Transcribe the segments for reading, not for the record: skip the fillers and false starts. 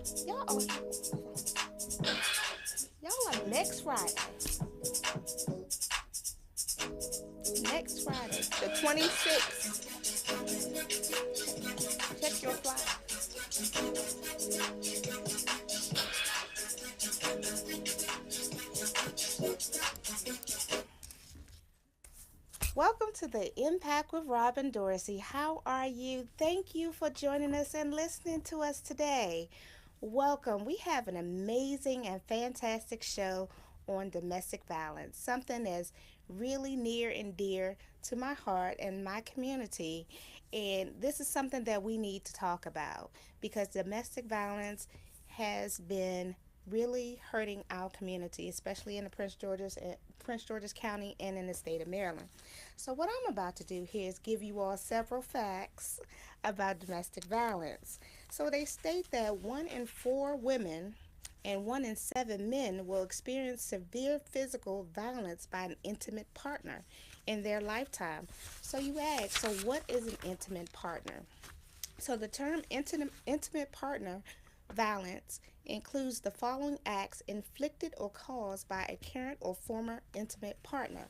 Y'all are, y'all are next Friday. Next Friday, the 26th. Check your flyer. Welcome to the Impact with Robin Dorsey. How are you? Thank you for joining us and listening to us today. Welcome. We have an amazing and fantastic show on domestic violence, something that's really near and dear to my heart and my community. And this is something that we need to talk about because domestic violence has been really hurting our community, especially in the Prince George's County and in the state of Maryland. So what I'm about to do here is give you all several facts about domestic violence. So they state that 1 in 4 women and 1 in 7 men will experience severe physical violence by an intimate partner in their lifetime. So you ask, so what is an intimate partner? So the term intimate partner violence includes the following acts inflicted or caused by a current or former intimate partner: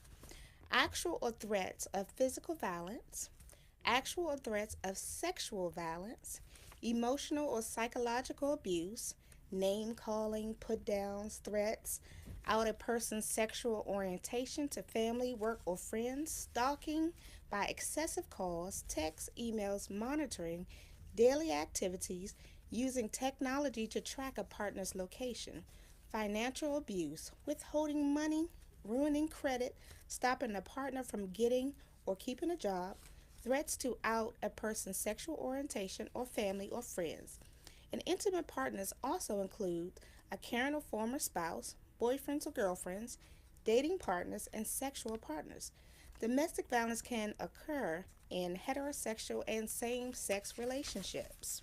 actual or threats of physical violence, actual or threats of sexual violence, emotional or psychological abuse, name calling, put downs, threats, out a person's sexual orientation to family, work, or friends, stalking by excessive calls, texts, emails, monitoring daily activities, using technology to track a partner's location, financial abuse, withholding money, ruining credit, stopping a partner from getting or keeping a job, threats to out a person's sexual orientation or family or friends. And intimate partners also include a current or former spouse, boyfriends or girlfriends, dating partners, and sexual partners. Domestic violence can occur in heterosexual and same sex relationships.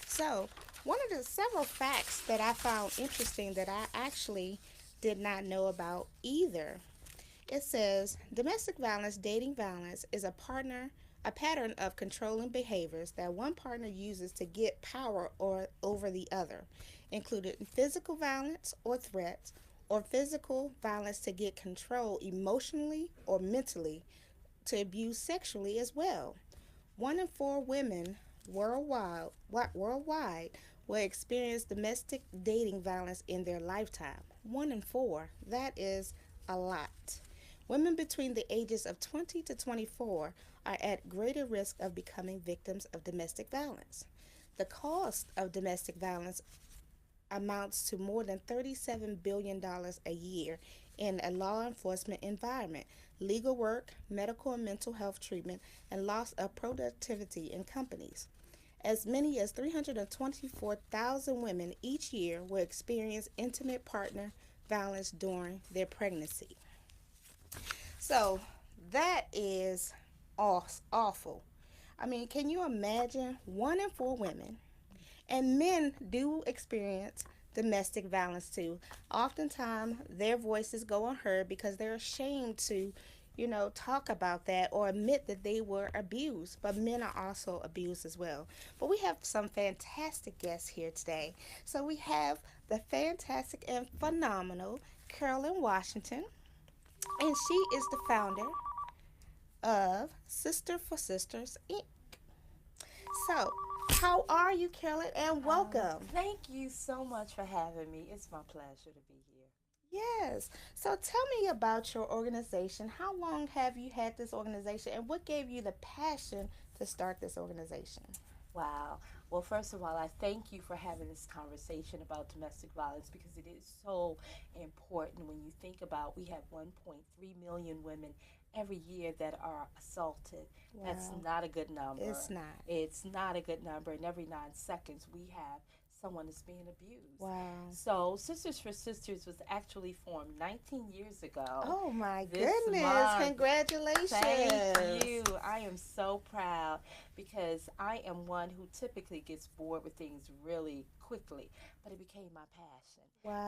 So, one of the several facts that I found interesting that I actually did not know about either. It says domestic violence, dating violence is a pattern of controlling behaviors that one partner uses to get power or over the other, including physical violence or threats, or physical violence to get control emotionally or mentally, to abuse sexually as well. 1 in 4 women worldwide will experience domestic dating violence in their lifetime. 1 in 4. That is a lot. Women between the ages of 20 to 24 are at greater risk of becoming victims of domestic violence. The cost of domestic violence amounts to more than $37 billion a year in a law enforcement environment, legal work, medical and mental health treatment, and loss of productivity in companies. As many as 324,000 women each year will experience intimate partner violence during their pregnancy. So that is awful. I mean, can you imagine 1 in 4 women? And men do experience domestic violence too. Oftentimes, their voices go unheard because they're ashamed to, talk about that or admit that they were abused. But men are also abused as well. But we have some fantastic guests here today. So we have the fantastic and phenomenal Carolyn Washington, and she is the founder of Sister for Sisters Inc. So, how are you, Carolyn, and welcome? Thank you so much for having me. It's my pleasure to be here. Yes. So, tell me about your organization. How long have you had this organization, and what gave you the passion to start this organization? Wow. Well, first of all, I thank you for having this conversation about domestic violence because it is so important when you think about we have 1.3 million women every year that are assaulted. That's Wow. not a good It's number. not. It's not a good number. And every 9 seconds, we have someone that's being abused. Wow. So, Sisters for Sisters was actually formed 19 years ago. Oh, my This goodness. month, thank Congratulations. you. I am so proud. because I am one who typically gets bored with things really quickly, but it became my passion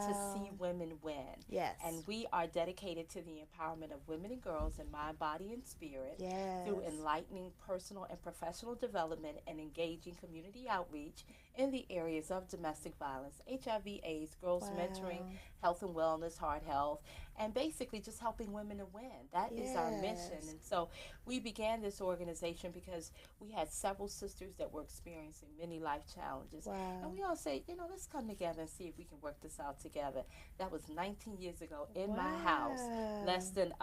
to see Wow. women win. Yes. And we are dedicated to the empowerment of women and girls in mind, body, and spirit through Yes. enlightening personal and professional development and engaging community outreach in the areas of domestic violence, HIV, AIDS, girls mentoring, Wow. health and wellness, heart health, and basically just helping women to win. That is our mission. Yes. And so we began this organization because we had several sisters that were experiencing many life challenges. And Wow. we all say, let's come together and see if we can work this out together. That was 19 years ago in my house, less Wow. than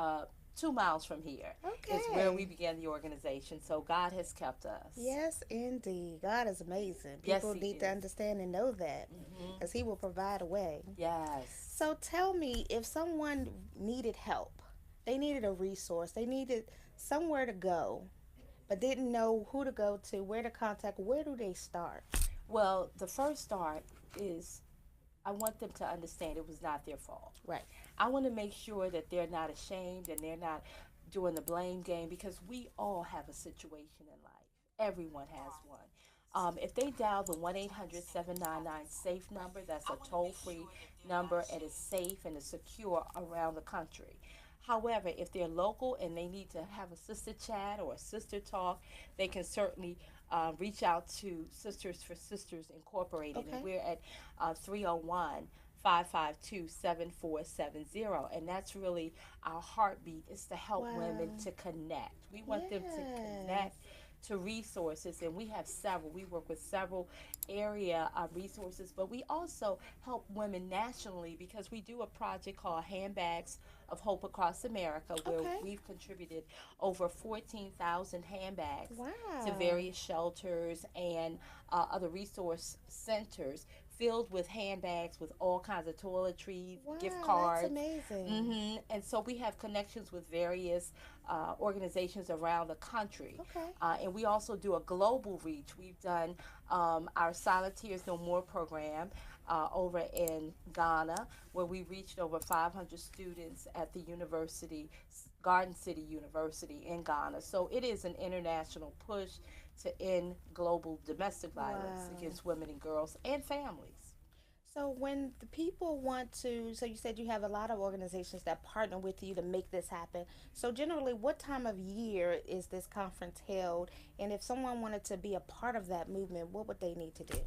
2 miles from here is where we Okay. began the organization. So God has kept us. Yes, indeed. God is amazing. Yes, People He need to is. understand and know that Hmm. because He will provide a way. Yes. So tell me, if someone needed help, they needed a resource, they needed somewhere to go, but didn't know who to go to, where to contact, where do they start? Well, the first start is I want them to understand it was not their fault. Right. I want to make sure that they're not ashamed and they're not doing the blame game because we all have a situation in life. Everyone has one. If they dial the 1 800 799 SAFE number, that's a toll free number and it's safe and it's secure around the country. However, if they're local and they need to have a sister chat or a sister talk, they can certainly reach out to Sisters for Sisters Incorporated. And Okay. we're at 301 552 7470. And that's really our heartbeat, is to help women Wow. to connect. We want them to Yes. connect to resources, and we have several. We work with several area resources, but we also help women nationally because we do a project called Handbags of Hope Across America, where Okay. we've contributed over 14,000 handbags to Wow. various shelters and other resource centers filled with handbags with all kinds of toiletries, gift Wow, that's cards. amazing. And so we have connections with various organizations around the country. Okay. And we also do a global reach. We've done our Silent Tears No More program over in Ghana, where we reached over 500 students at the university, Garden City University in Ghana. So it is an international push to end global domestic violence Wow. against women and girls and families. So when the people want to, so you said you have a lot of organizations that partner with you to make this happen. So generally, what time of year is this conference held? And if someone wanted to be a part of that movement, what would they need to do?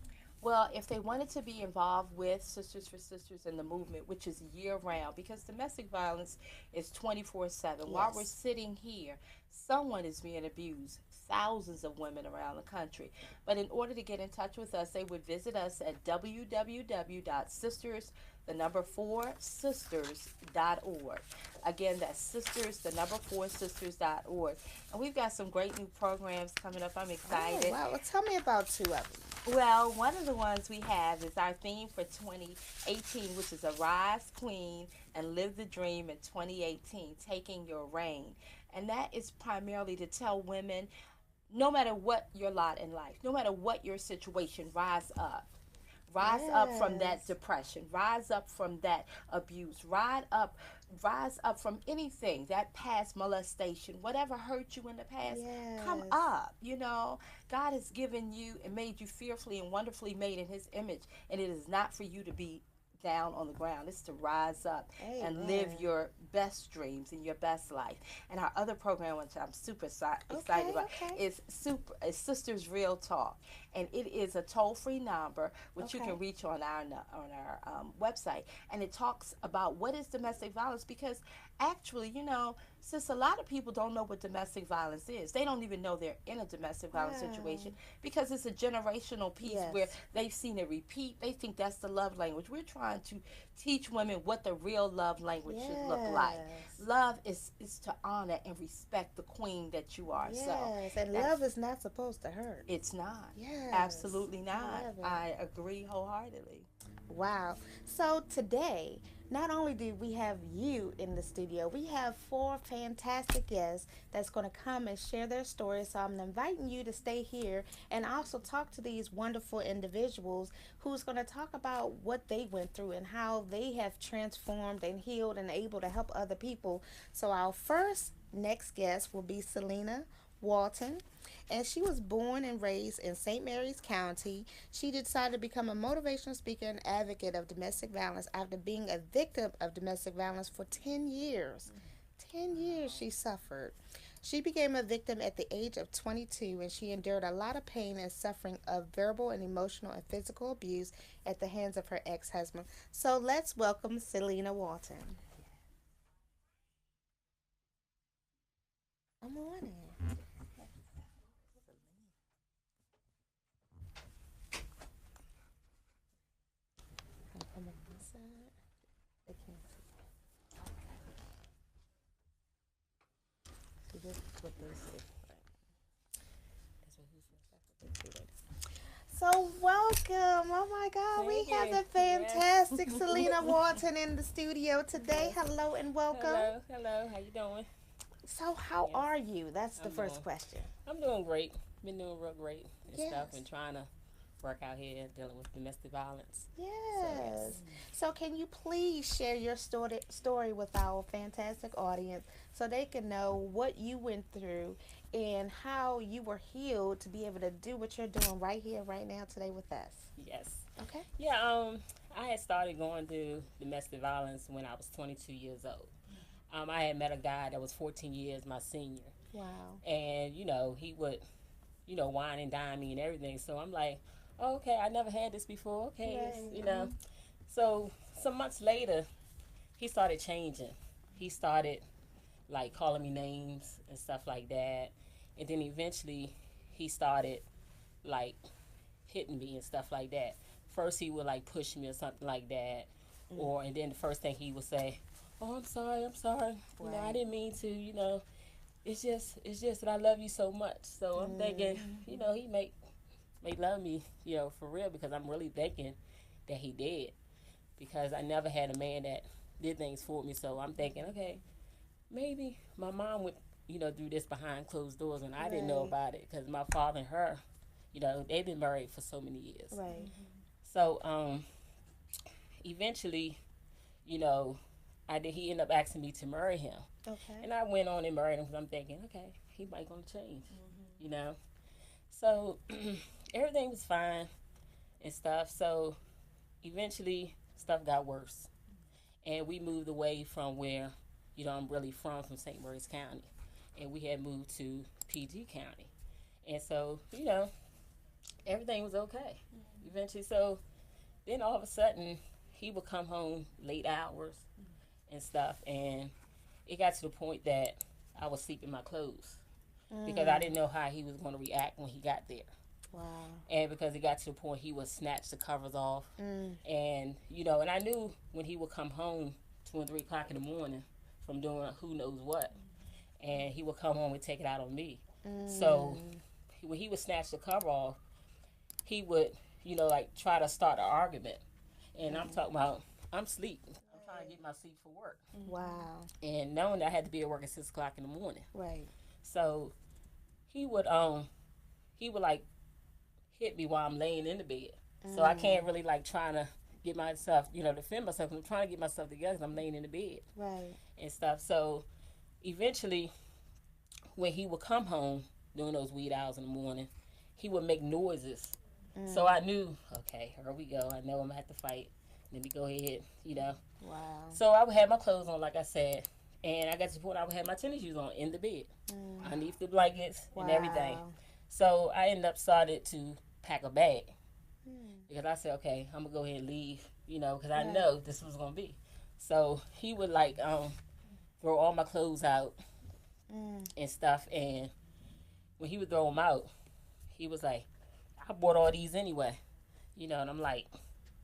Well, if they wanted to be involved with Sisters for Sisters in the movement, which is year round, because domestic violence is 24/7. While we're Yes. sitting here, someone is being abused. Thousands of women around the country. But in order to get in touch with us, they would visit us at www.sisters, the number 4 sisters.org. Again, that's sisters, the number 4 sisters.org. And we've got some great new programs coming up. I'm Oh, excited. wow. Well, tell me about two of them. Well, one of the ones we have is our theme for 2018, which is Arise Queen and Live the Dream in 2018, Taking Your Reign. And that is primarily to tell women, no matter what your lot in life, no matter what your situation, rise up. Rise up from that Yes. depression. Rise up from that abuse. Rise up from anything, that past molestation, whatever hurt you in the past. Come Yes. up. God has given you and made you fearfully and wonderfully made in His image, and it is not for you to be down on the ground. It's to rise up and live Amen. your best dreams and your best life. And our other program, which I'm super excited Okay, about, okay, is Sisters Real Talk, and it is a toll-free number which you can okay. reach on our website, and it talks about what is domestic violence because actually, since a lot of people don't know what domestic violence is, they don't even know they're in a domestic violence Wow. situation because it's a generational piece where Yes. they've seen it repeat. They think that's the love language. We're trying to teach women what the real love language should look like. Yes. Love is to honor and respect the queen that you are. So Yes. And that's love is not supposed to hurt. it's not. Yes. Absolutely I not. love it. I agree wholeheartedly. Wow. So today, not only did we have you in the studio, we have four fantastic guests that's going to come and share their stories. So I'm inviting you to stay here and also talk to these wonderful individuals who's going to talk about what they went through and how they have transformed and healed and able to help other people. So our first next guest will be Selena. Walton, and she was born and raised in St. Mary's County. She decided to become a motivational speaker and advocate of domestic violence after being a victim of domestic violence for 10 years. 10 years she suffered. She became a victim at the age of 22, and she endured a lot of pain and suffering of verbal and emotional and physical abuse at the hands of her ex husband. So let's welcome Selena Walton. Good morning. Come on this side. They can't see this is what they see. That's what he said. That's what they see. So welcome. Oh my God, we Thank have you. the fantastic Selena Walton in the studio today. Hello and welcome. Hello. How you doing? So how Yes. are you? That's the I'm first doing- question. I'm doing great. Been doing real great and stuff, Yes. and trying to work out here dealing with domestic violence. Yes. So can you please share your story with our fantastic audience so they can know what you went through and how you were healed to be able to do what you're doing right here, right now, today with us. Yes. Okay? Yeah. I had started going through domestic violence when I was 22 years old. I had met a guy that was 14 years my senior, Wow. and he would, wine and dine me and everything. So I'm like, oh, okay, I never had this before. Okay, Right. So some months later, he started changing. He started like calling me names and stuff like that, and then eventually he started like hitting me and stuff like that. First he would like push me or something like that, and then the first thing he would say, "Oh, I'm sorry, I'm sorry. I Right. didn't mean to. It's just that I love you so much." So I'm thinking, he may love me, for real, because I'm really thinking that he did, because I never had a man that did things for me. So I'm thinking, okay, maybe my mom would, do this behind closed doors, and I didn't know Right. about it, because my father and her, they've been married for so many years. Right. So eventually, you know, he ended up asking me to marry him, Okay. and I went on and married him because I'm thinking, okay, he might gonna change, you know. So everything was fine and stuff. So eventually, stuff got worse, and we moved away from where, I'm really from St. Mary's County, and we had moved to PG County, and so everything was okay. Eventually, so then all of a sudden, he would come home late hours and stuff, and it got to the point that I was sleeping my clothes because I didn't know how he was going to react when he got there. Wow. And because it got to the point he would snatch the covers off, and and I knew when he would come home 2 and 3 o'clock in the morning from doing who knows what, and he would come home and take it out on me. So when he would snatch the cover off, he would like try to start an argument, and I'm talking about I'm asleep. I'm trying to get my sleep for work, Wow. and knowing that I had to be at work at 6 o'clock in the morning. Right. So he would like hit me while I'm laying in the bed. So I can't really like trying to get myself, defend myself. I'm trying to get myself together because I'm laying in the bed Right. and stuff. So eventually, when he would come home during those wee hours in the morning, he would make noises. So I knew, okay, here we go. I know I'm gonna have to fight. Let me go ahead. Wow. So I would have my clothes on, like I said, and I got to the point I would have my tennis shoes on in the bed, underneath the blankets and everything. Wow. So I ended up started to pack a bag because I said, okay, I'm gonna go ahead and leave, because I know this was gonna be. So he would like throw all my clothes out and stuff, and when he would throw them out, he was like, I bought all these anyway, and I'm like,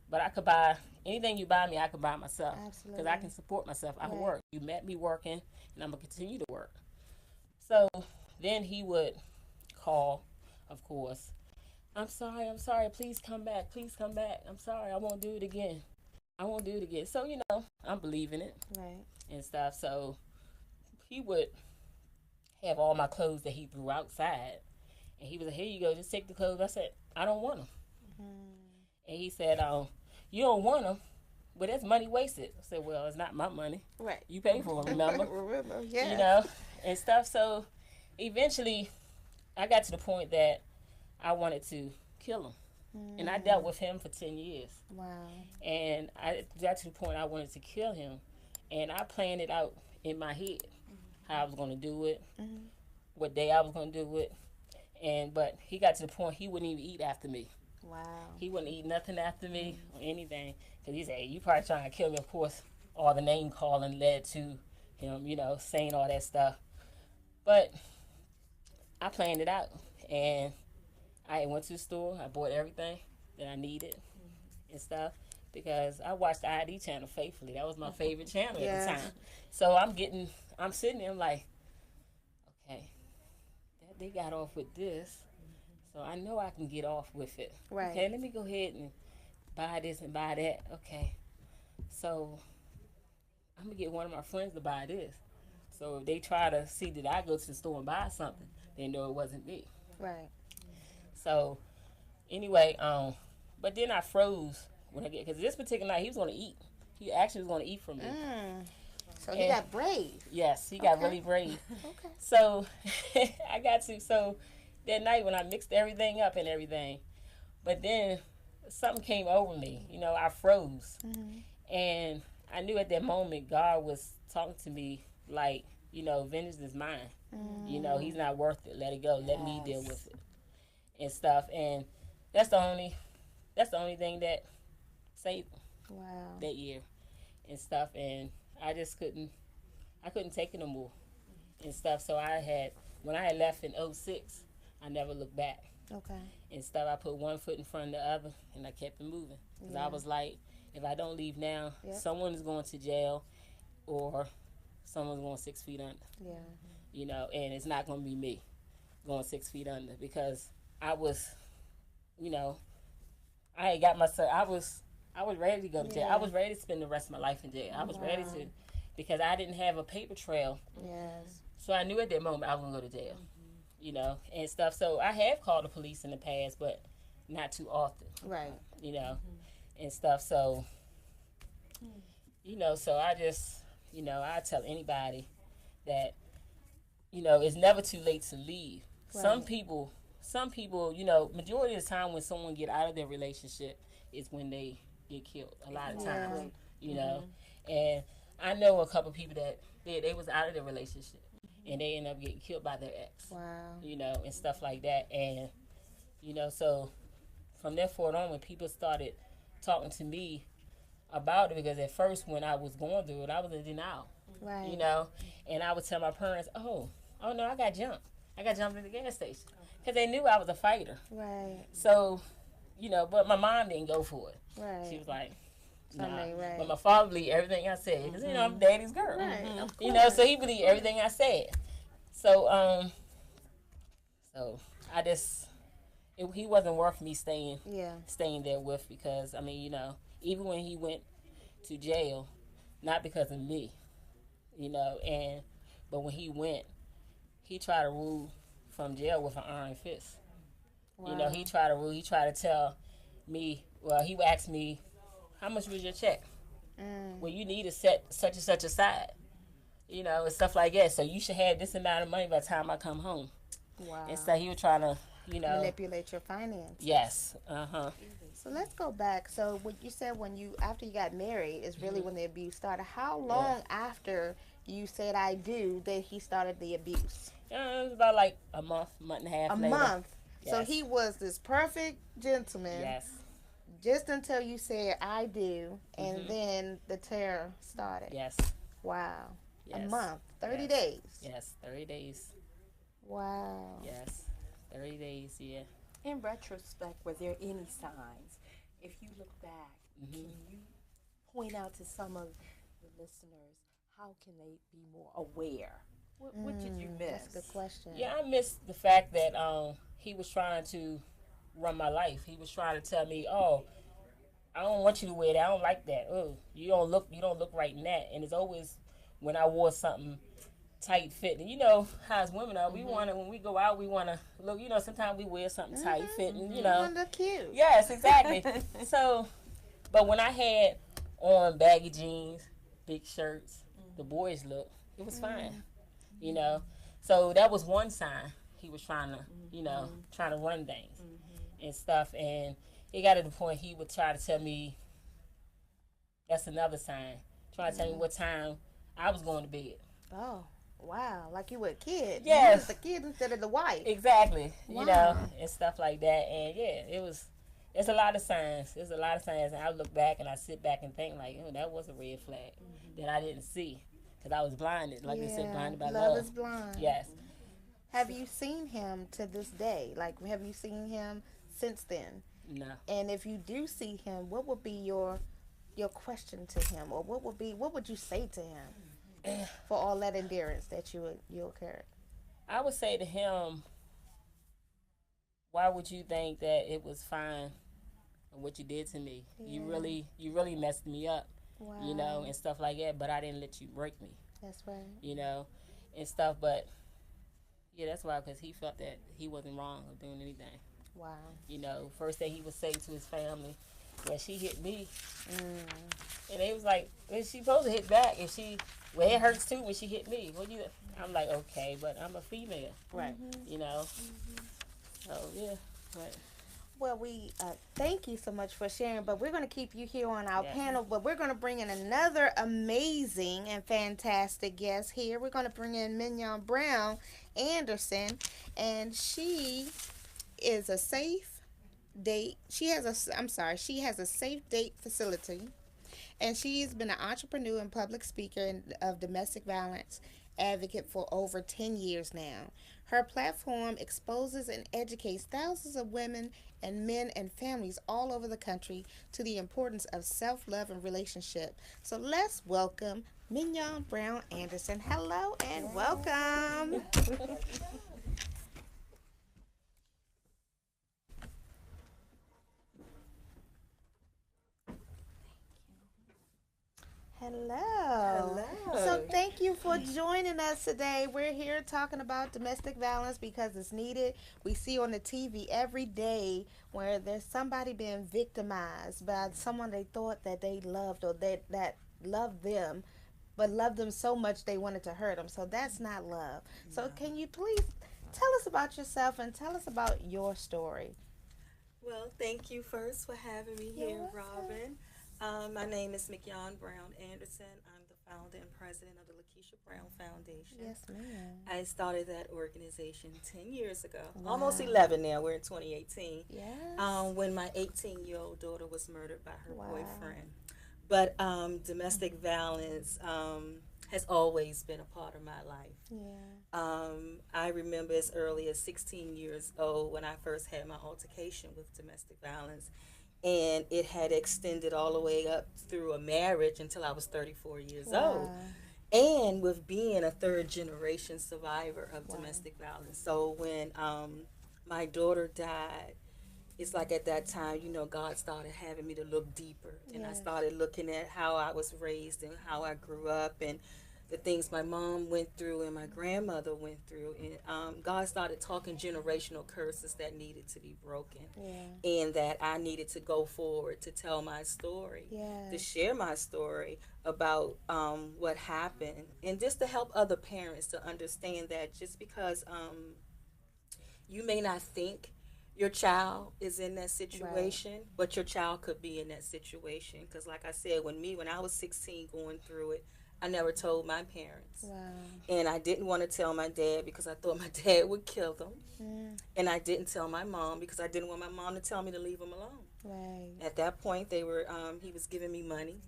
but I could buy anything you buy me, I could buy myself because Absolutely. I can support myself. I Right. work. You met me working, and I'm gonna continue to work. So then he would call, of course. I'm sorry. Please come back. Please come back. I'm sorry. I won't do it again. I won't do it again. So I'm believing it Right. and stuff. So he would have all my clothes that he threw outside, and he was like, "Here you go. Just take the clothes." I said, "I don't want them." And he said, "You don't want them, but that's money wasted." I said, "Well, it's not my money. Right. You pay for them, remember?" Remember? Yeah. And stuff. So eventually, I got to the point that I wanted to kill him. And I dealt with him for 10 years. Wow. And I got to the point I wanted to kill him. And I planned it out in my head, how I was going to do it, what day I was going to do it. But he got to the point he wouldn't even eat after me. Wow. He wouldn't eat nothing after me or anything. Because he said, hey, you probably trying to kill me. Of course, all the name calling led to him, saying all that stuff. But I planned it out. And I went to the store. I bought everything that I needed and stuff. Because I watched the ID channel faithfully. That was my favorite channel at the time. So I'm sitting there, I'm like, okay, they got off with this. So I know I can get off with it. Right. Okay, let me go ahead and buy this and buy that. Okay. So I'm going to get one of my friends to buy this. So if they try to see that I go to the store and buy something, they know it wasn't me. Right. So anyway, but then I froze when because this particular night he was going to eat. He actually was going to eat from me. So he got brave. Yes, he got really brave. Okay. So so that night when I mixed everything up and everything, but then something came over me. I froze. And I knew at that moment God was talking to me like, vengeance is mine. He's not worth it. Let it go. Let me deal with it and stuff. And that's the only thing that saved him that year and stuff. And I just couldn't take it no more and stuff. So when I had left in 2006, I never looked back. Okay. And stuff, I put one foot in front of the other, and I kept it moving. Because I was like, if I don't leave now, someone is going to jail or someone's going 6 feet under. Yeah. And it's not going to be me going 6 feet under because I was, I had got myself, I was ready to go to jail. I was ready to spend the rest of my life in jail. I was ready to, because I didn't have a paper trail. Yes. So I knew at that moment I was going to go to jail, and stuff. So I have called the police in the past, but not too often. Right. And stuff. So, so I just, I tell anybody that, it's never too late to leave. Right. Some people, majority of the time when someone get out of their relationship is when they get killed. A lot of times, and I know a couple people that they was out of their relationship and they end up getting killed by their ex. Wow. And stuff like that. And, so from that forward on, when people started talking to me about it, because at first when I was going through it, I was in denial. Right. And I would tell my parents, oh no, I got jumped. I got jumped in the gas station. Because they knew I was a fighter. Right. So, but my mom didn't go for it. Right. She was like, nah. Right. But my father believed everything I said. Because, I'm daddy's girl. Right. So he believed everything I said. So, I just, he wasn't worth me staying there with, because, even when he went to jail, not because of me, but when he went, he tried to rule from jail with an iron fist. Wow. He tried to rule. He tried to tell me, he would ask me, how much was your check? Well, you need to set such and such aside, and stuff like that. So you should have this amount of money by the time I come home. Wow. And so he was trying to, manipulate your finances. Yes. So let's go back. So what you said after you got married is really when the abuse started. How long after you said I do that he started the abuse? It was about like a month and a half later. A month. Yes. So he was this perfect gentleman. Yes. Just until you said I do, and then the terror started. Yes. Wow. Yes. A month. 30 days. Yes, 30 days. Wow. Yes. 30 days, yeah. In retrospect, were there any signs? If you look back, can you point out to some of the listeners, how can they be more aware? What did you miss? That's a good question. Yeah, I missed the fact that he was trying to run my life. He was trying to tell me, oh, I don't want you to wear that. I don't like that. Oh, you don't look right in that. And it's always when I wore something tight fitting. You know how as women are, we want to, when we go out, we want to look, sometimes we wear something tight fitting, You want to look cute. Yes, exactly. So, but when I had on baggy jeans, big shirts, the boys look, it was fine. So that was one sign. he was trying to, trying to run things and stuff. And it got to the point he would try to tell me, that's another sign, trying to tell me what time I was going to bed. Oh, wow. Like you were a kid. Yes. You was the kid instead of the wife. Exactly. Wow. And stuff like that. And it's a lot of signs. There's a lot of signs. And I look back and I sit back and think like, that was a red flag that I didn't see. Because I was blinded. Like they said, blinded by love. Love is blind. Yes. Have you seen him to this day? Like, have you seen him since then? No. And if you do see him, what would be your question to him, or what would you say to him for all that endurance that you'll carry? I would say to him, why would you think that it was fine what you did to me? Yeah. You really messed me up. Wow. And stuff like that, but I didn't let you break me. That's right. And stuff, but yeah, that's why, because he felt that he wasn't wrong or doing anything. Wow. First thing he would say to his family, yeah, she hit me. And they was like, well, she supposed to hit back, and it hurts too when she hit me. I'm like, okay, but I'm a female. Right. So, yeah, but... Well, we thank you so much for sharing, but we're going to keep you here on our panel, but we're going to bring in another amazing and fantastic guest here. We're going to bring in Mignon Brown Anderson, and she is a safe date. She has a safe date facility, and she's been an entrepreneur and public speaker of domestic violence advocate for over 10 years now. Her platform exposes and educates thousands of women and men and families all over the country to the importance of self-love and relationship. So let's welcome Mignon Brown Anderson. Hello and welcome. Hello. Hello. So thank you for joining us today. We're here talking about domestic violence because it's needed. We see on the TV every day where there's somebody being victimized by someone they thought that they loved or that loved them, but loved them so much they wanted to hurt them. So that's not love. So can you please tell us about yourself and tell us about your story? Well, thank you first for having me here, Robin. My name is Mignon Brown Anderson. I'm the founder and president of the Lakeisha Brown Foundation. Yes, ma'am. I started that organization 10 years ago, Wow. almost 11 now. We're in 2018. Yes. When my 18-year-old daughter was murdered by her Wow. boyfriend. But domestic violence has always been a part of my life. Yeah. I remember as early as 16 years old when I first had my altercation with domestic violence. And it had extended all the way up through a marriage until I was 34 years old. And with being a third generation survivor of domestic violence. So when my daughter died, it's like at that time, God started having me to look deeper. And I started looking at how I was raised and how I grew up and the things my mom went through and my grandmother went through. And God started talking generational curses that needed to be broken. And that I needed to go forward to tell my story, to share my story about what happened. And just to help other parents to understand that just because you may not think your child is in that situation, but your child could be in that situation. Because like I said, when I was 16 going through it, I never told my parents. And I didn't want to tell my dad because I thought my dad would kill them. And I didn't tell my mom because I didn't want my mom to tell me to leave him alone. At that point, he was giving me money,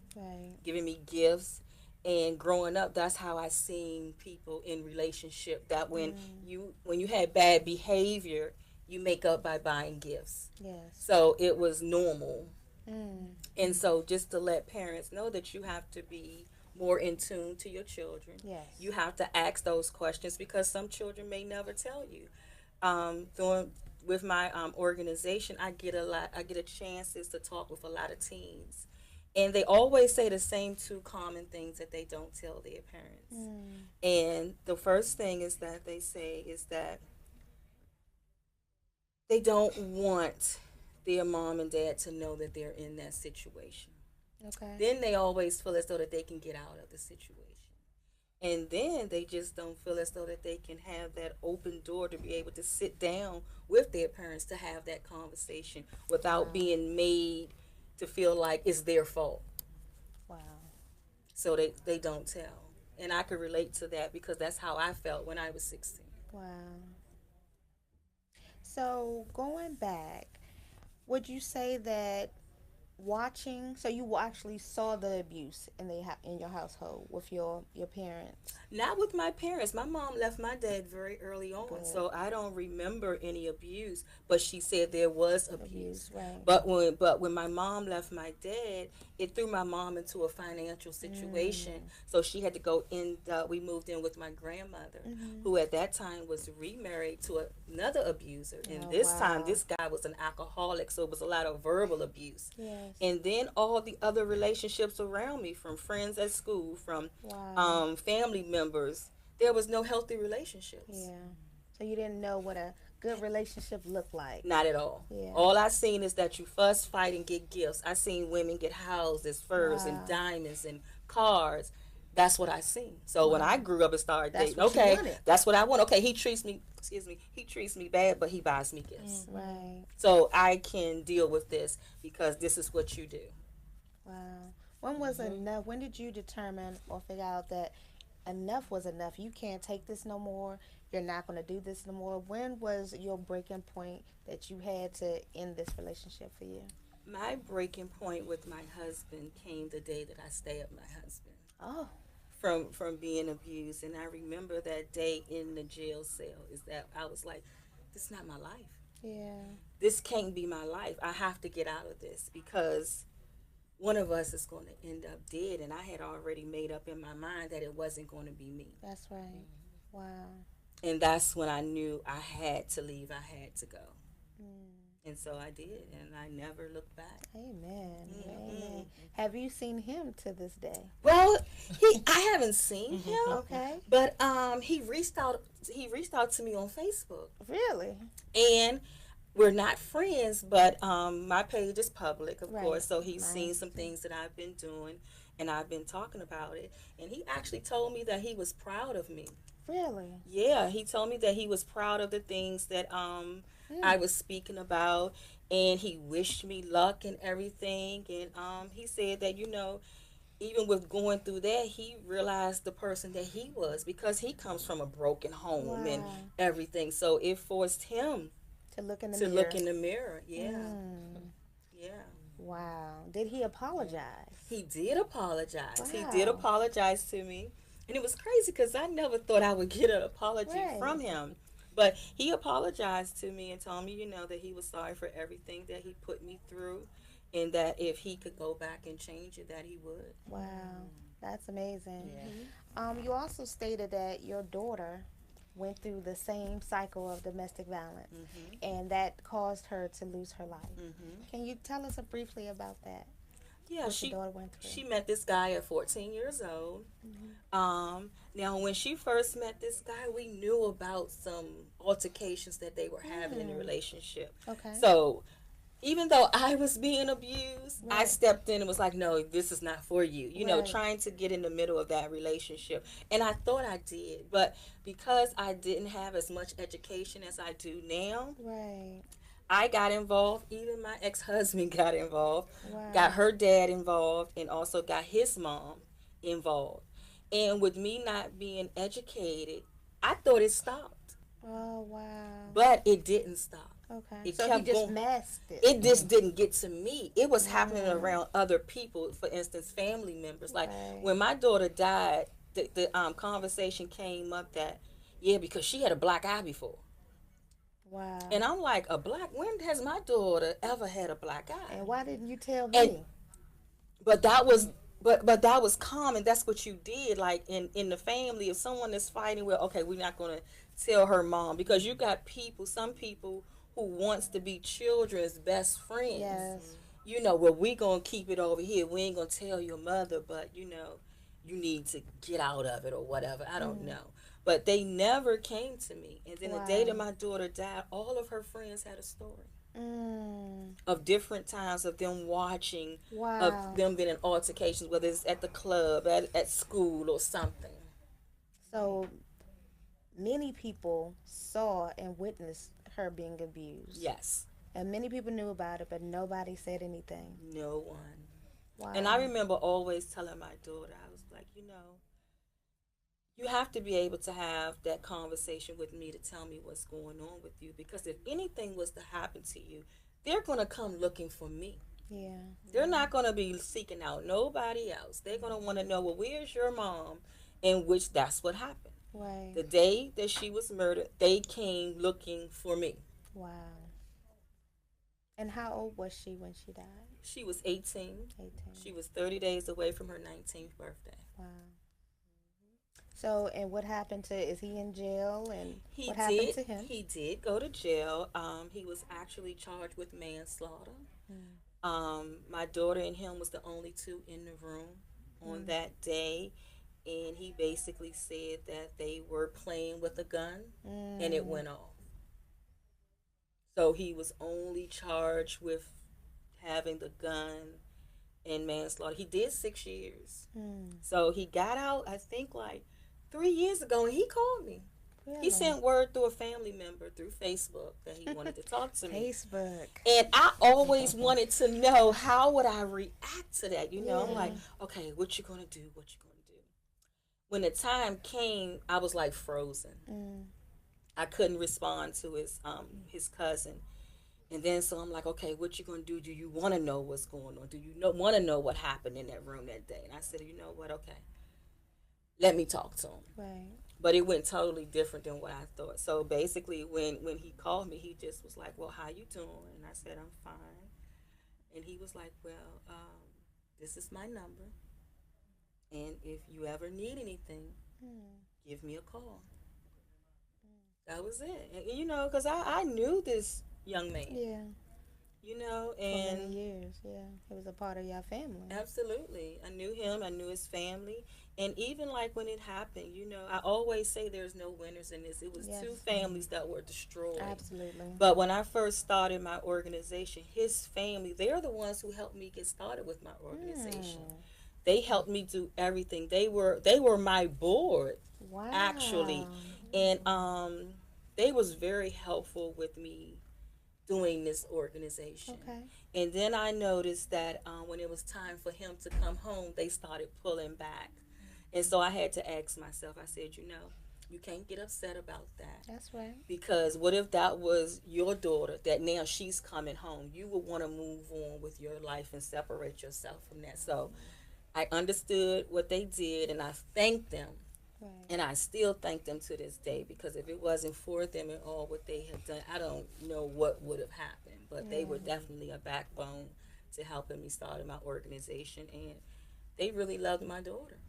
giving me gifts. And growing up, that's how I seen people in relationship, that when you had bad behavior, you make up by buying gifts. So it was normal. And so just to let parents know that you have to be more in tune to your children. You have to ask those questions because some children may never tell you. With my organization, I get a chances to talk with a lot of teens. And they always say the same two common things that they don't tell their parents. And the first thing is that they say is that they don't want their mom and dad to know that they're in that situation. Then they always feel as though that they can get out of the situation. And then they just don't feel as though that they can have that open door to be able to sit down with their parents to have that conversation without being made to feel like it's their fault. Wow. So they don't tell. And I could relate to that because that's how I felt when I was 16. Wow. So going back, would you say that watching, so you actually saw the abuse in in your household with your parents? Not with my parents. My mom left my dad very early on, Good. so I don't remember any abuse. But she said there was abuse. Right. But when my mom left my dad, it threw my mom into a financial situation. So she had to go in. We moved in with my grandmother, who at that time was remarried to another abuser, and Oh, this wow. time this guy was an alcoholic. So it was a lot of verbal abuse. Yes. And then all the other relationships around me, from friends at school, from Wow. family members, there was no healthy relationships. Yeah. So you didn't know what a good relationship looked like. Not at all. Yeah. All I seen is that you fuss, fight, and get gifts. I seen women get houses, furs, Wow. and diamonds, and cars. That's what I seen. So when I grew up and started That's dating, what you okay, wanted. that's what I want. Okay, he treats me, he treats me bad, but he buys me gifts. Right. So I can deal with this because this is what you do. Wow. When was enough? When did you determine or figure out that enough was enough? You can't take this no more. You're not going to do this no more. When was your breaking point that you had to end this relationship for you? My breaking point with my husband came the day that I stabbed my husband Oh. from being abused. And I remember that day in the jail cell is that I was like, this is not my life. Yeah. This can't be my life. I have to get out of this because one of us is going to end up dead. And I had already made up in my mind that it wasn't going to be me. That's right. Wow. And that's when I knew I had to leave. I had to go. Mm. And so I did. And I never looked back. Amen. Amen. Have you seen him to this day? Well, I haven't seen him. Okay. But he reached out to me on Facebook. Really? And we're not friends, but my page is public, of Right. course, so he's Right. seen some things that I've been doing, and I've been talking about it. And he actually told me that he was proud of me. Really? Yeah, he told me that he was proud of the things that I was speaking about, and he wished me luck and everything. And he said that, even with going through that, he realized the person that he was because he comes from a broken home and Wow. everything. So it forced him To look in the to mirror. look in the mirror. Yeah. Mm. Yeah. Wow. Did he apologize? He did apologize. Wow. He did apologize to me. And it was crazy because I never thought I would get an apology Right. from him. But he apologized to me and told me, that he was sorry for everything that he put me through and that if he could go back and change it, that he would. Wow. That's amazing. Yeah. You also stated that your daughter went through the same cycle of domestic violence and that caused her to lose her life. Can you tell us briefly about that? Yeah, What your daughter went through? she met this guy at 14 years old. Now, when she first met this guy, we knew about some altercations that they were having in the relationship. Okay. So, even though I was being abused, I Right. stepped in and was like, no, this is not for you. Right. Trying to get in the middle of that relationship. And I thought I did. But because I didn't have as much education as I do now, Right. I got involved. Even my ex-husband got involved. Wow. Got her dad involved and also got his mom involved. And with me not being educated, I thought it stopped. Oh, wow. But it didn't stop. Okay. It So he kept just going. masked it. It just didn't get to me. It was happening around other people, for instance, family members. Like Right. when my daughter died, the conversation came up that, yeah, because she had a black eye before. Wow. And I'm like, when has my daughter ever had a black eye? And why didn't you tell me? And- But that was that was common. That's what you did. Like in the family, if someone is fighting, well, okay, we're not gonna tell her mom because you got some people who wants to be children's best friends. Yes. Well, we gonna keep it over here. We ain't gonna tell your mother, but you need to get out of it or whatever. I don't know. But they never came to me. And then the day that my daughter died, all of her friends had a story of different times of them watching, Wow. of them being in altercations, whether it's at the club, at school, or something. So many people saw and witnessed her being abused. Yes. And many people knew about it, but nobody said anything. No one. And I Wow. remember always telling my daughter, I was like, you have to be able to have that conversation with me to tell me what's going on with you, because if anything was to happen to you, they're going to come looking for me. Yeah. They're not going to be seeking out nobody else. They're going to want to know, well, where's your mom? In which that's what happened. Right. The day that she was murdered, they came looking for me. Wow. And how old was she when she died? She was 18. 18. She was 30 days away from her 19th birthday. Wow. So, and what happened to, is he in jail? And He what happened did. to him? He did go to jail. He was actually charged with manslaughter. Mm. My daughter and him was the only two in the room on that day, and he basically said that they were playing with a gun and it went off. So he was only charged with having the gun and manslaughter. He did 6 years. So he got out, I think, like 3 years ago, and he called me. Really? He sent word through a family member through Facebook that he wanted to talk to me. Facebook. And I always wanted to know, how would I react to that? I'm like, okay, what you gonna do? What you gonna do? When the time came, I was like frozen. I couldn't respond to his cousin. And then so I'm like, okay, what you gonna do? Do you want to know what's going on? Do you want to know what happened in that room that day? And I said, you know what? Okay, let me talk to him. Right. But it went totally different than what I thought. So basically, when he called me, he just was like, well, how you doing? And I said, I'm fine. And he was like, well, this is my number, and if you ever need anything, give me a call. That was it. And, because I knew this young man. Yeah. And for many years. Yeah, he was a part of your family. absolutely. I knew him, I knew his family. And even like when it happened, I always say there's no winners in this. It was Yes. two families that were destroyed. Absolutely. But when I first started my organization, his family, they're the ones who helped me get started with my organization. They helped me do everything. They were my board, Wow. actually. And they was very helpful with me doing this organization. Okay. And then I noticed that when it was time for him to come home, they started pulling back. And so I had to ask myself, I said, you can't get upset about that. That's right. Because what if that was your daughter, that now she's coming home? You would want to move on with your life and separate yourself from that. So I understood what they did, and I thanked them. Right. And I still thank them to this day, because if it wasn't for them and all what they have done, I don't know what would have happened. But they were definitely a backbone to helping me start my organization, and they really loved my daughter.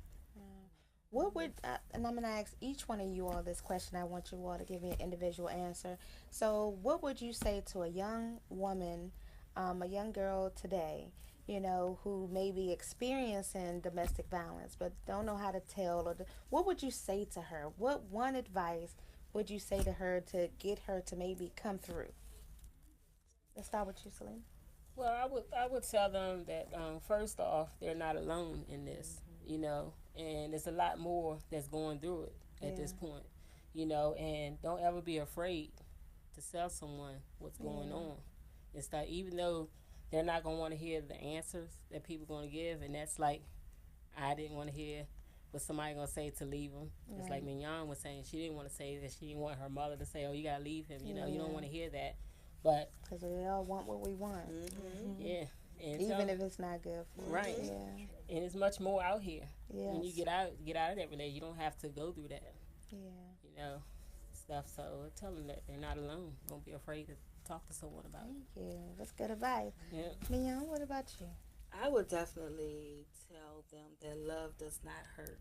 What would, and I'm going to ask each one of you all this question. I want you all to give me an individual answer. So what would you say to a young woman, a young girl today, who may be experiencing domestic violence but don't know how to tell? What would you say to her? What one advice would you say to her to get her to maybe come through? Let's start with you, Selena. Well, I would tell them that first off, they're not alone in this, and there's a lot more that's going through it at this point, and don't ever be afraid to tell someone what's going on. It's like, even though they're not going to want to hear the answers that people are going to give, and that's like, I didn't want to hear what somebody going to say to leave him. Right. It's like Mignon was saying, she didn't want to say that. She didn't want her mother to say, oh, you got to leave him. You don't want to hear that. But because we all want what we want. Yeah. And even if it's not good for right. us. Yeah. And it's much more out here. Yes. When you get out of that relationship, you don't have to go through that. Yeah. Stuff. So tell them that they're not alone. Don't be afraid to talk to someone about it. Thank you. That's good advice. Yeah. Mignon, what about you? I would definitely tell them that love does not hurt.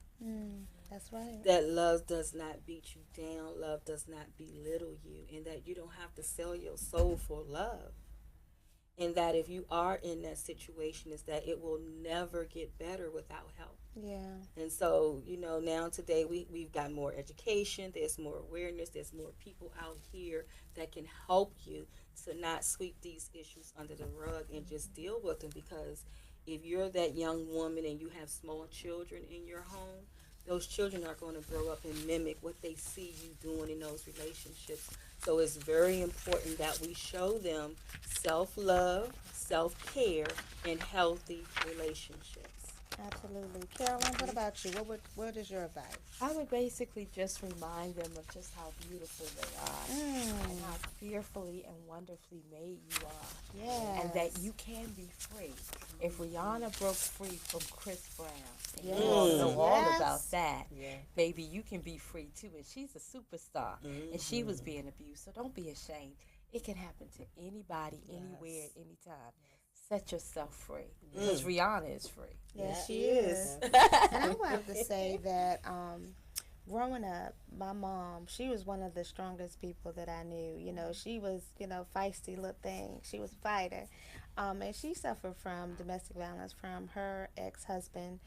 That's right. That love does not beat you down. Love does not belittle you. And that you don't have to sell your soul for love. And that if you are in that situation, is that it will never get better without help. Yeah. And so, now today we've got more education. There's more awareness. There's more people out here that can help you to not sweep these issues under the rug and just deal with them. Because if you're that young woman and you have small children in your home, those children are going to grow up and mimic what they see you doing in those relationships. So it's very important that we show them self-love, self-care, and healthy relationships. Absolutely. Carolyn, what about you? What is your advice? I would basically just remind them of just how beautiful they are and how fearfully and wonderfully made you are. Yes. And that you can be free. If Rihanna broke free from Chris Brown, and you all know all about that, baby, you can be free too. And she's a superstar, and she was being abused. So don't be ashamed. It can happen to anybody, anywhere, at any time. Set yourself free, because Rihanna is free. Yes, she is. And I would have to say that growing up, my mom, she was one of the strongest people that I knew. You know, she was, feisty little thing. She was a fighter. And she suffered from domestic violence from her ex-husband.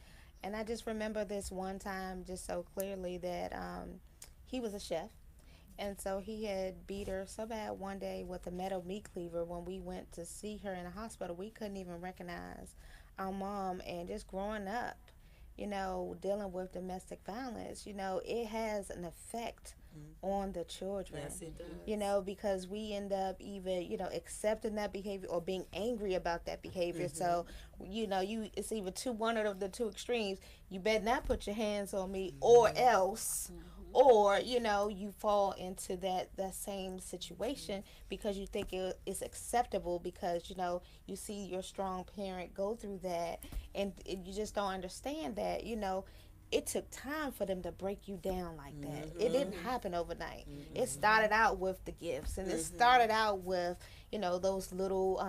And I just remember this one time just so clearly that he was a chef. And so he had beat her so bad one day with a metal meat cleaver. When we went to see her in the hospital, we couldn't even recognize our mom. And just growing up, dealing with domestic violence, it has an effect on the children. Yes, it does. Because we end up either, accepting that behavior or being angry about that behavior. So, it's either one of the two extremes. You better not put your hands on me or else. Or, you fall into that same situation because you think it's acceptable because, you see your strong parent go through that and you just don't understand that, it took time for them to break you down like that. It didn't happen overnight. It started out with the gifts and it started out with, those little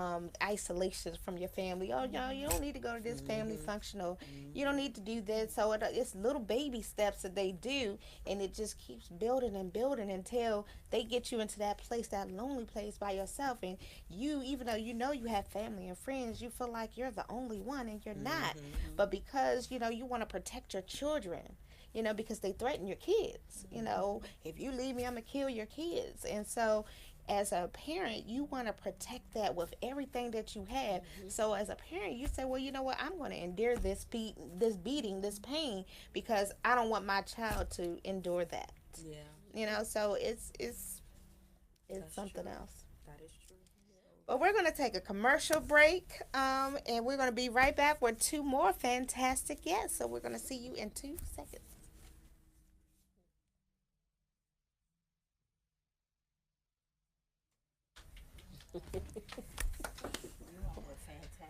isolations from your family. Oh, you don't need to go to this family function, or you don't need to do this. So it's little baby steps that they do, and it just keeps building and building until they get you into that place, that lonely place by yourself. And you, even though you have family and friends, you feel like you're the only one, and you're not. But because, you want to protect your children, because they threaten your kids. If you leave me, I'm going to kill your kids. And so as a parent, you want to protect that with everything that you have. So as a parent, you say, well, you know what? I'm going to endure this beating, this pain, because I don't want my child to endure that. Yeah. So it's something else. That is true. But we're going to take a commercial break, and we're going to be right back with two more fantastic guests. So we're going to see you in 2 seconds.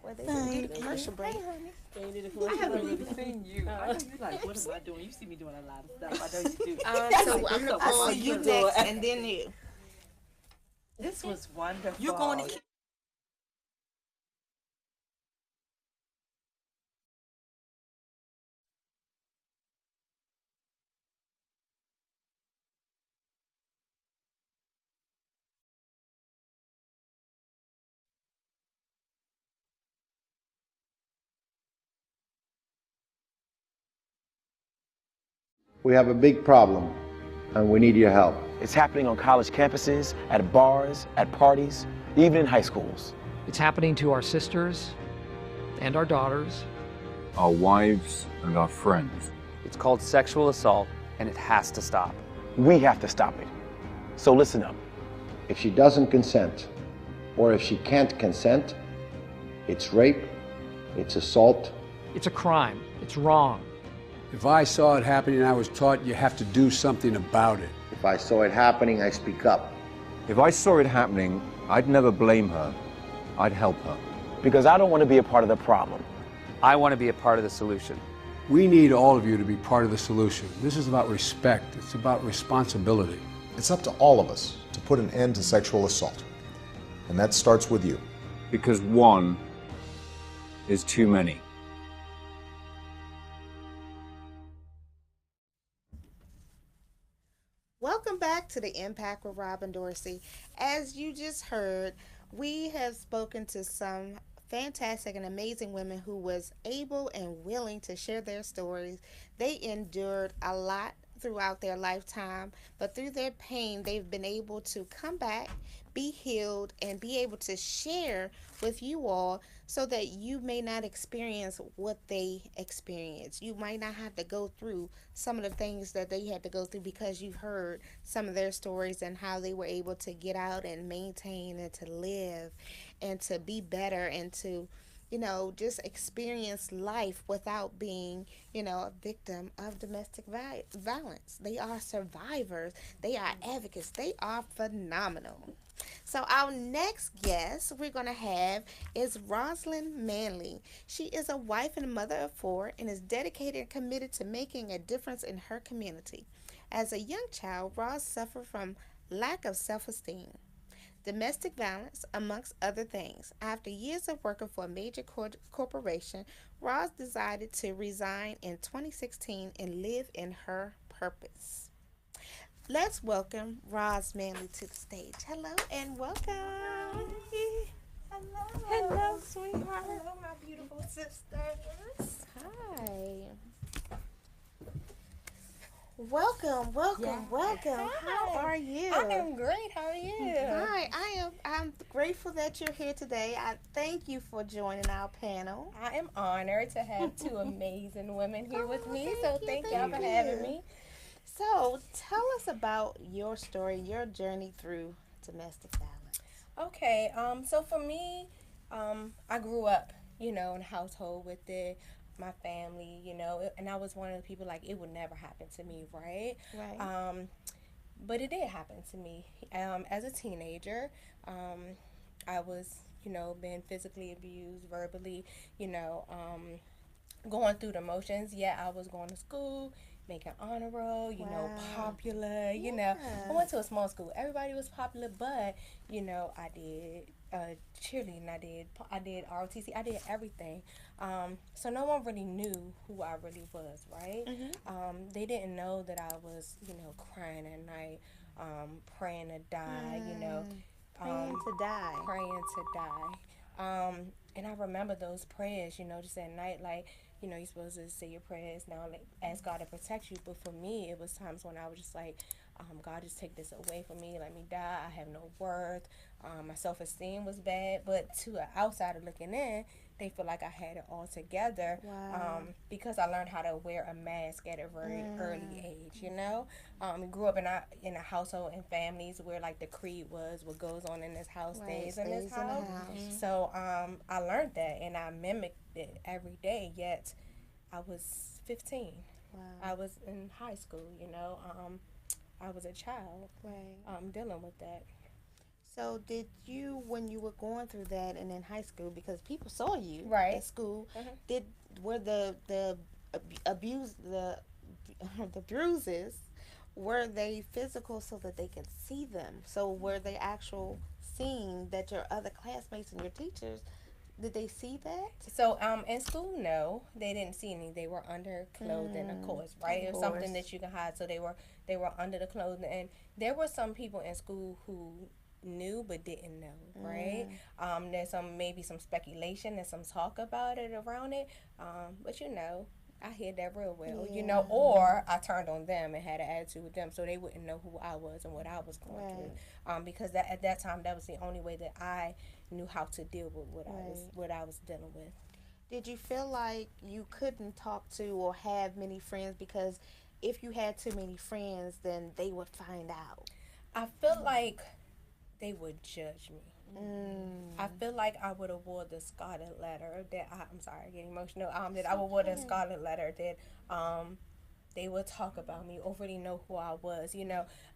Well, they did a commercial break. I haven't even seen you. I know you like, what am I doing? You see me doing a lot of stuff. I know you do. So I'm going to call you next, and then you. This was wonderful. You're going to We have a big problem, and we need your help. It's happening on college campuses, at bars, at parties, even in high schools. It's happening to our sisters and our daughters, our wives and our friends. It's called sexual assault, and it has to stop. We have to stop it. So listen up. If she doesn't consent, or if she can't consent, it's rape, it's assault. It's a crime. It's wrong. If I saw it happening, I was taught you have to do something about it. If I saw it happening, I speak up. If I saw it happening, I'd never blame her. I'd help her. Because I don't want to be a part of the problem. I want to be a part of the solution. We need all of you to be part of the solution. This is about respect. It's about responsibility. It's up to all of us to put an end to sexual assault. And that starts with you. Because one is too many. Welcome back to the Impact with Robin Dorsey. As you just heard, we have spoken to some fantastic and amazing women who was able and willing to share their stories. They endured a lot throughout their lifetime, but through their pain, they've been able to come back, be healed and be able to share with you all so that you may not experience what they experience. You might not have to go through some of the things that they had to go through because you've heard some of their stories and how they were able to get out and maintain and to live and to be better and to just experience life without being, a victim of domestic violence. They are survivors. They are advocates. They are phenomenal. So our next guest we're going to have is Rosalind Manley. She is a wife and a mother of 4 and is dedicated and committed to making a difference in her community. As a young child, Roz suffered from lack of self-esteem, domestic violence, amongst other things. After years of working for a major corporation, Roz decided to resign in 2016 and live in her purpose. Let's welcome Roz Manley to the stage. Hello and welcome. Hello. Hello, sweetheart. Hello, my beautiful sisters. Hi. Welcome. Hi. How are you? I am great. How are you? Hi. I'm grateful that you're here today. I thank you for joining our panel. I am honored to have 2 amazing women here with me. So thank y'all for you. having me. So tell us about your story, your journey through domestic violence. Okay. So for me, I grew up, in a household with my family, and I was one of the people like it would never happen to me, right? Right. But it did happen to me. As a teenager, I was, being physically abused, verbally, going through the motions. Yeah, I was going to school, making honor roll, popular, I went to a small school. Everybody was popular, but, I did cheerleading, I did ROTC, I did everything. So no one really knew who I really was, right? Mm-hmm. They didn't know that I was, crying at night, praying to die, Praying to die. Praying to die. And I remember those prayers, just at night, like, you're supposed to say your prayers now, like, ask God to protect you. But for me, it was times when I was just like, God, just take this away from me, let me die, I have no worth. My self-esteem was bad, but to an outsider looking in, they feel like I had it all together. Wow. Because I learned how to wear a mask at a very early age, grew up in a household and families where like the creed was what goes on in this house stays in this house. So I learned that and I mimicked it every day, yet I was 15. Wow. I was in high school, I was a child dealing with that. So did you, when you were going through that and in high school, because people saw you at school, were the abuse, the bruises, were they physical so that they could see them? So were they actual seeing that your other classmates and your teachers, did they see that? So in school, no, they didn't see any. They were under clothing, of course, right? It was something that you can hide. So they were under the clothing, and there were some people in school who knew but didn't know, right? There's maybe some speculation and some talk about it around it, but I hid that real well, or I turned on them and had an attitude with them so they wouldn't know who I was and what I was going through, because at that time that was the only way that I knew how to deal with what I was dealing with. Did you feel like you couldn't talk to or have many friends because if you had too many friends then they would find out? I feel like they would judge me. I feel like I would have wore the scarlet letter that I'm sorry, I get emotional. That I would wore the scarlet letter that they would talk about me, already know who I was.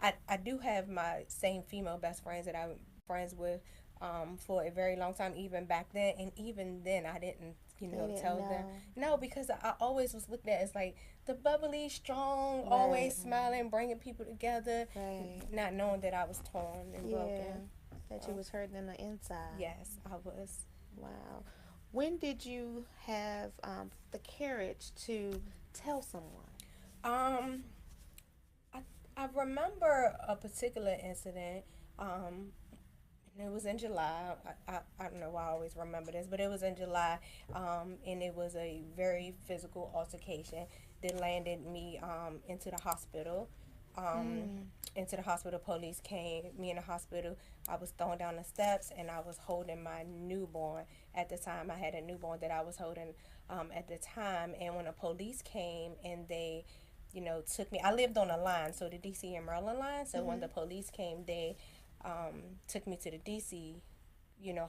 I do have my same female best friends that I'm friends with for a very long time, even back then, and even then I didn't tell them. No, because I always was looked at as like the bubbly, strong, always smiling, bringing people together, not knowing that I was torn and broken. That you was hurting in the inside. Yes, I was. Wow. When did you have the courage to tell someone? I remember a particular incident. It was in July. I don't know why I always remember this, but it was in July, and it was a very physical altercation that landed me into the hospital. into the hospital. Police came, me in the hospital. I was thrown down the steps, and I was holding my newborn. At the time, I had a newborn that I was holding at the time. And when the police came and they, took me, I lived on a line, so the DC and Maryland line. So when the police came, they took me to the DC,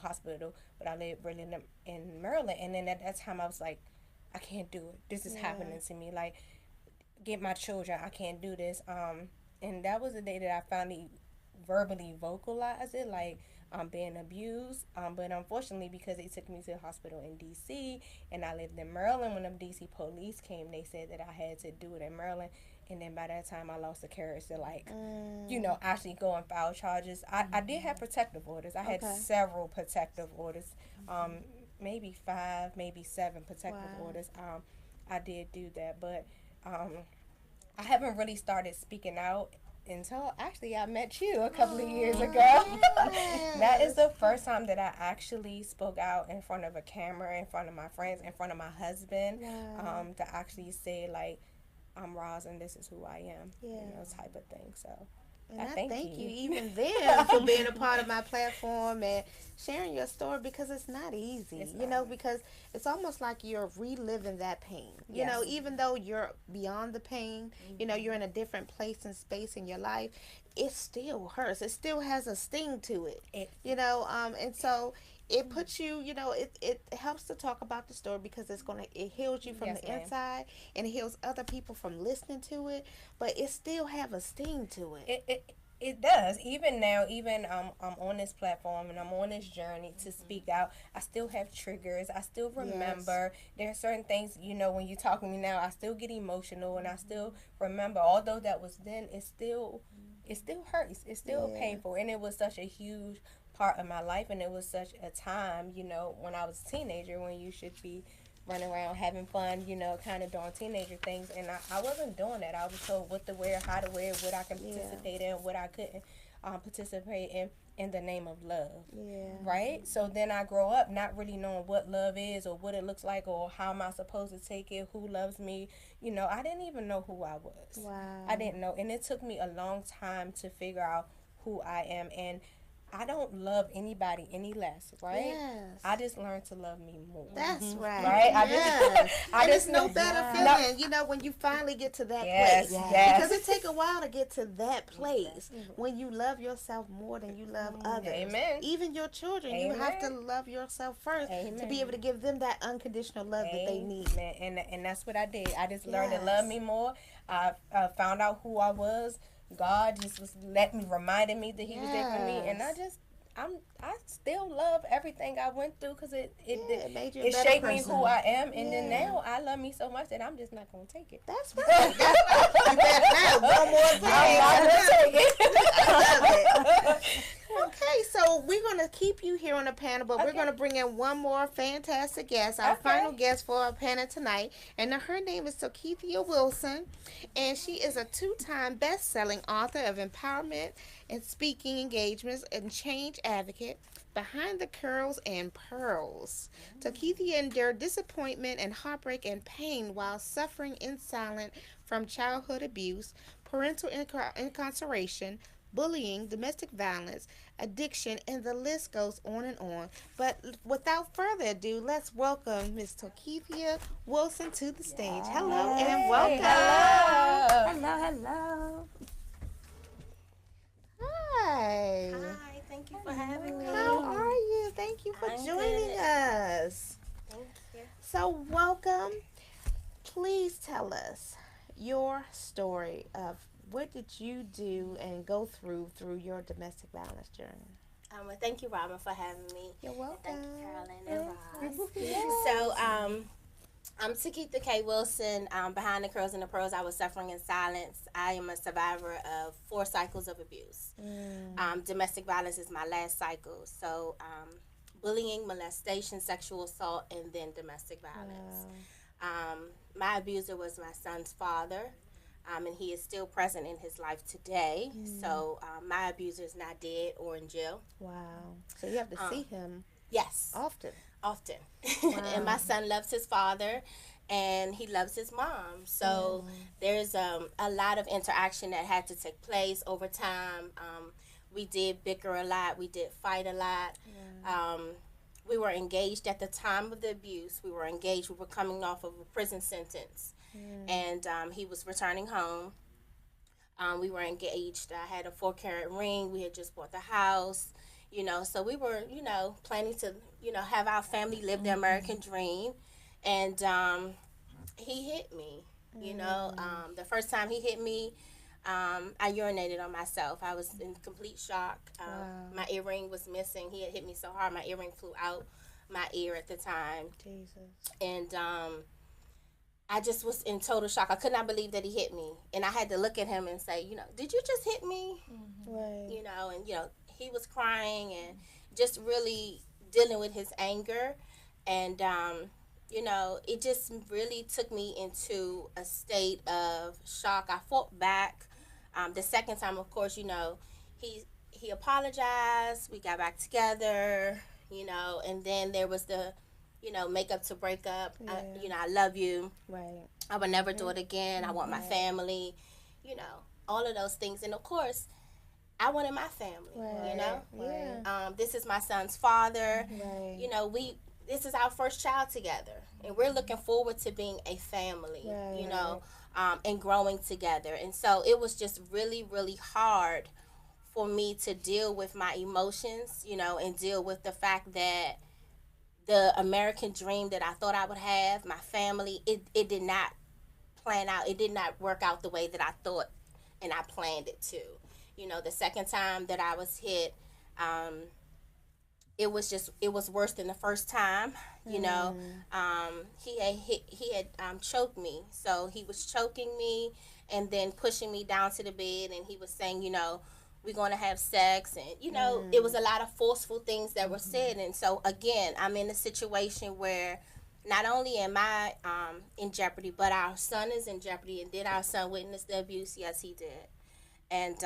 hospital. But I lived really in Maryland. And then at that time, I was like, I can't do it. This is happening to me. Like, get my children. I can't do this. And that was the day that I finally verbally vocalized it, like I'm being abused. But unfortunately, because they took me to the hospital in D.C. and I lived in Maryland, when the D.C. police came, they said that I had to do it in Maryland. And then by that time, I lost the courage to, actually go and file charges. I did have protective orders. I had several protective orders, maybe 5, maybe 7 protective orders. I did do that, but I haven't really started speaking out until actually I met you a couple of years ago. That is the first time that I actually spoke out in front of a camera, in front of my friends, in front of my husband, to actually say, like, I'm Roz and this is who I am, type of thing. So and I thank you even then for being a part of my platform and sharing your story, because it's not easy, because it's almost like you're reliving that pain, even though you're beyond the pain, you're in a different place and space in your life, it still hurts. It still has a sting to it, and so it puts you, it helps to talk about the story, because it heals you from the inside, and it heals other people from listening to it, but it still have a sting to it. It does. Even now, I'm on this platform and I'm on this journey to speak out, I still have triggers. I still remember. There are certain things, when you talk to me now, I still get emotional, and I still remember. Although that was then, it still hurts. It's still painful, and it was such a huge part of my life, and it was such a time, when I was a teenager, when you should be running around having fun, kind of doing teenager things, and I wasn't doing that. I was told what to wear, how to wear, what I can participate in, what I couldn't participate in the name of love, right? So then I grow up not really knowing what love is, or what it looks like, or how am I supposed to take it, who loves me, I didn't even know who I was. I didn't know, and it took me a long time to figure out who I am, and I don't love anybody any less, right? Yes. I just learned to love me more. That's right. Right? I just know better feeling, when you finally get to that place. Because it takes a while to get to that place when you love yourself more than you love others. Amen. Even your children, you have to love yourself first to be able to give them that unconditional love that they need. And that's what I did. I just learned to love me more. I found out who I was. God just was reminding me that He was there for me, and I still love everything I went through, because it shaped me who I am, and then now I love me so much that I'm just not gonna take it. That's right. You better have one more thing. I'm not gonna take it. Okay, so we're going to keep you here on the panel, but we're going to bring in one more fantastic guest, our final guest for our panel tonight, and her name is Takithia Wilson, and she is a 2-time best-selling author of empowerment and speaking engagements and change advocate. Behind the Curls and Pearls. Takithia endured disappointment and heartbreak and pain while suffering in silence from childhood abuse, parental incarceration, bullying, domestic violence, addiction, and the list goes on and on. But without further ado, let's welcome Ms. Takithia Wilson to the stage. Hello and welcome. Hello. Hi. Hi, thank you for having me. How are you? Thank you for joining us. Thank you. So welcome. Please tell us your story of what did you do and go through your domestic violence journey? Well, thank you, Robin, for having me. You're welcome. And thank you, Carolyn and Roz. So, I'm Takithia K. Wilson. Behind the Curls and the Pearls, I was suffering in silence. I am a survivor of 4 cycles of abuse. Domestic violence is my last cycle. So, bullying, molestation, sexual assault, and then domestic violence. My abuser was my son's father. And he is still present in his life today. So my abuser is not dead or in jail. Wow. So you have to see him. Yes. Often. Wow. And my son loves his father. and he loves his mom. So there's a lot of interaction that had to take place over time. We did bicker a lot. We did fight a lot. We were engaged at the time of the abuse. We were engaged. We were coming off of a prison sentence. And he was returning home. We were engaged. I had a 4-carat ring. We had just bought the house. So we were, planning to, have our family live the American dream. And he hit me, the first time he hit me, I urinated on myself. I was in complete shock. My earring was missing. He had hit me so hard, my earring flew out my ear at the time. Jesus. And I just was in total shock. I could not believe that he hit me. And I had to look at him and say, did you just hit me? Right. And, he was crying and just really dealing with his anger. And, it just really took me into a state of shock. I fought back. The second time, of course, he apologized. We got back together, and then there was the, make up to break up. Yeah. I love you. Right. I would never do it again. I want my family, all of those things. And of course, I wanted my family, Yeah. This is my son's father. Right. This is our first child together, and we're looking forward to being a family, and growing together. And so it was just really, really hard for me to deal with my emotions, and deal with the fact that the American dream that I thought I would have, my family, it did not plan out. It did not work out the way that I thought and I planned it to. The second time that I was hit, it was worse than the first time. He had choked me. So he was choking me and then pushing me down to the bed, and he was saying, we're going to have sex, and it was a lot of forceful things that were said. And so again, I'm in a situation where not only am I in jeopardy, but our son is in jeopardy. And did our son witness the abuse? Yes, he did. And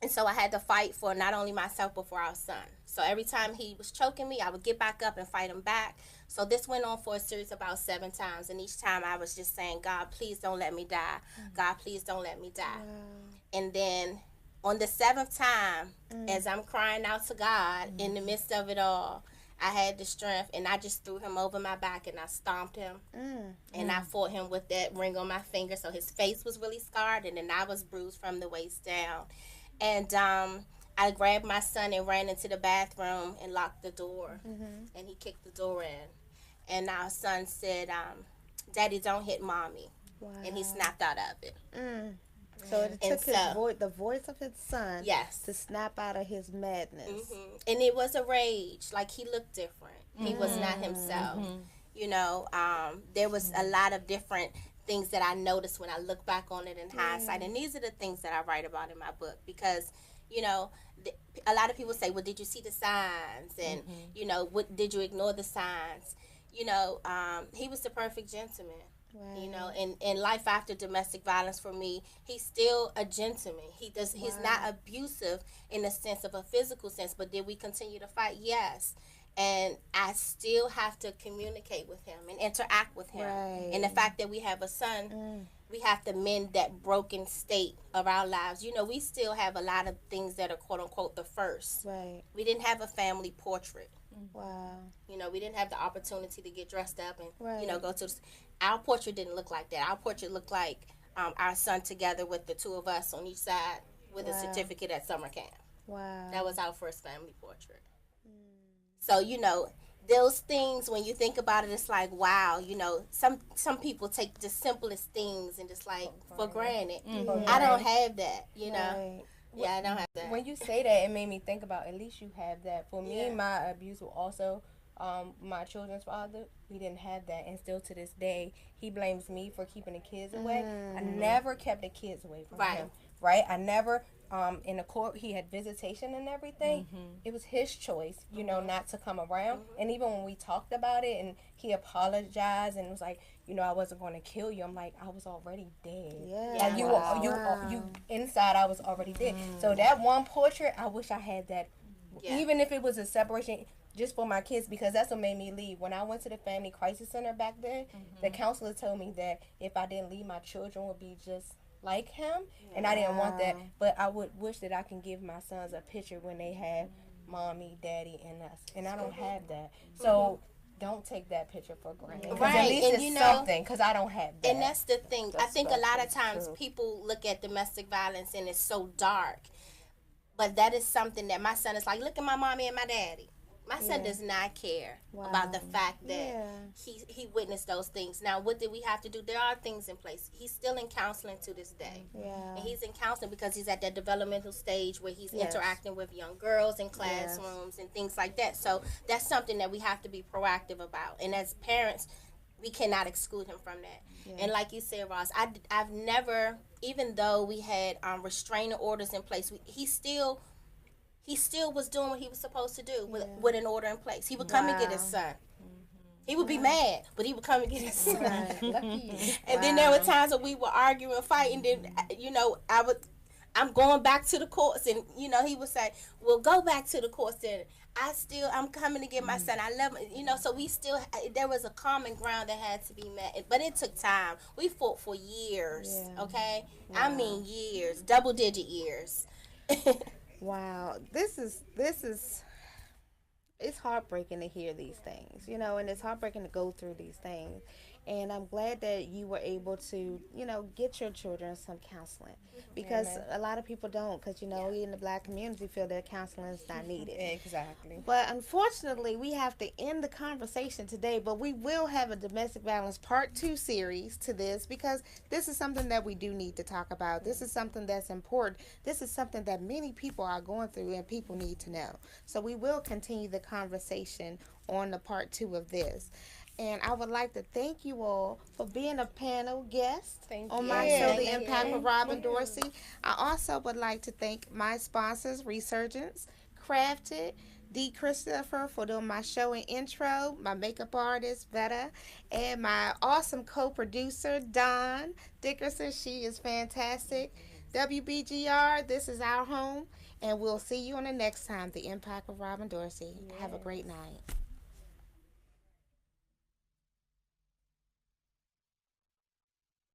so I had to fight for not only myself, but for our son. So every time he was choking me, I would get back up and fight him back. So this went on for a series of about 7 times. And each time I was just saying, God, please don't let me die. God, please don't let me die. And then on the 7th time, as I'm crying out to God in the midst of it all, I had the strength, and I just threw him over my back and I stomped him. And I fought him with that ring on my finger. So his face was really scarred, and then I was bruised from the waist down. And I grabbed my son and ran into the bathroom and locked the door. And he kicked the door in. And our son said, Daddy, don't hit Mommy. Wow. And he snapped out of it. So it took the voice of his son to snap out of his madness. And it was a rage. Like, he looked different. He was not himself. There was a lot of different things that I noticed when I look back on it in hindsight. And these are the things that I write about in my book, because, a lot of people say, well, did you see the signs? And, what did you ignore the signs? He was the perfect gentleman. Right. In life after domestic violence, for me, he's still a gentleman. He's not abusive in the sense of a physical sense, but did we continue to fight? Yes. And I still have to communicate with him and interact with him. Right. And the fact that we have a son, we have to mend that broken state of our lives. We still have a lot of things that are quote unquote the first. Right. We didn't have a family portrait. Wow. We didn't have the opportunity to get dressed up and, go to... Our portrait didn't look like that. Our portrait looked like our son together with the 2 of us on each side with a certificate at summer camp. Wow. That was our first family portrait. So, those things, when you think about it, it's like, wow, some people take the simplest things and just like for granted. I don't have that, Right. Yeah, I don't have that. When you say that, it made me think about, at least you have that. For me, my abuse will also... my children's father, we didn't have that, and still to this day, he blames me for keeping the kids away. I never kept the kids away from him, right? I never, in the court, he had visitation and everything. It was his choice, not to come around. And even when we talked about it, and he apologized and was like, I wasn't going to kill you. I'm like, I was already dead. Yeah. You inside, I was already dead. So that one portrait, I wish I had that. Even if it was a separation. just for my kids, because that's what made me leave. When I went to the Family Crisis Center back then, the counselor told me that if I didn't leave, my children would be just like him, and I didn't want that. But I would wish that I can give my sons a picture when they have mommy, daddy, and us, and I don't have that. So don't take that picture for granted. Right, at least and it's you know, something, because I don't have that. And that's the thing. I think a lot of That's times true. people look at domestic violence and it's so dark. But that is something that my son is like, look at my mommy and my daddy. My son does not care about the fact that he witnessed those things. Now, what did we have to do? There are things in place. He's still in counseling to this day. And he's in counseling because he's at that developmental stage where he's interacting with young girls in classrooms and things like that. So that's something that we have to be proactive about. And as parents, we cannot exclude him from that. And like you said, Ross, I've never, even though we had restraining orders in place, he still was doing what he was supposed to do with an order in place. He would come and get his son. He would be mad, but he would come and get his son. And then there were times when we were arguing and fighting. Then, you know, I'm going back to the courts, and you know, he would say, "Well, go back to the courts." Then I'm coming to get my son. I love him. You know, so there was a common ground that had to be met, but it took time. We fought for years. Okay, I mean years, double-digit years. Wow, this is it's heartbreaking to hear these things, you know, and it's heartbreaking to go through these things. And I'm glad that you were able to, you know, get your children some counseling, because a lot of people don't, because, you know, we in the Black community feel that counseling is not needed. Exactly. But unfortunately, we have to end the conversation today, but we will have a domestic violence part 2 series to this, because this is something that we do need to talk about. This is something that's important. This is something that many people are going through and people need to know. So we will continue the conversation on the part 2 of this. And I would like to thank you all for being a panel guest on my show, The Impact with Robin Dorsey. I also would like to thank my sponsors, Resurgence, Crafted, D. Christopher for doing my show and intro, my makeup artist, Vetta, and my awesome co-producer, Dawn Dickerson. She is fantastic. WBGR, this is our home, and we'll see you on the next time, The Impact with Robin Dorsey. Have a great night.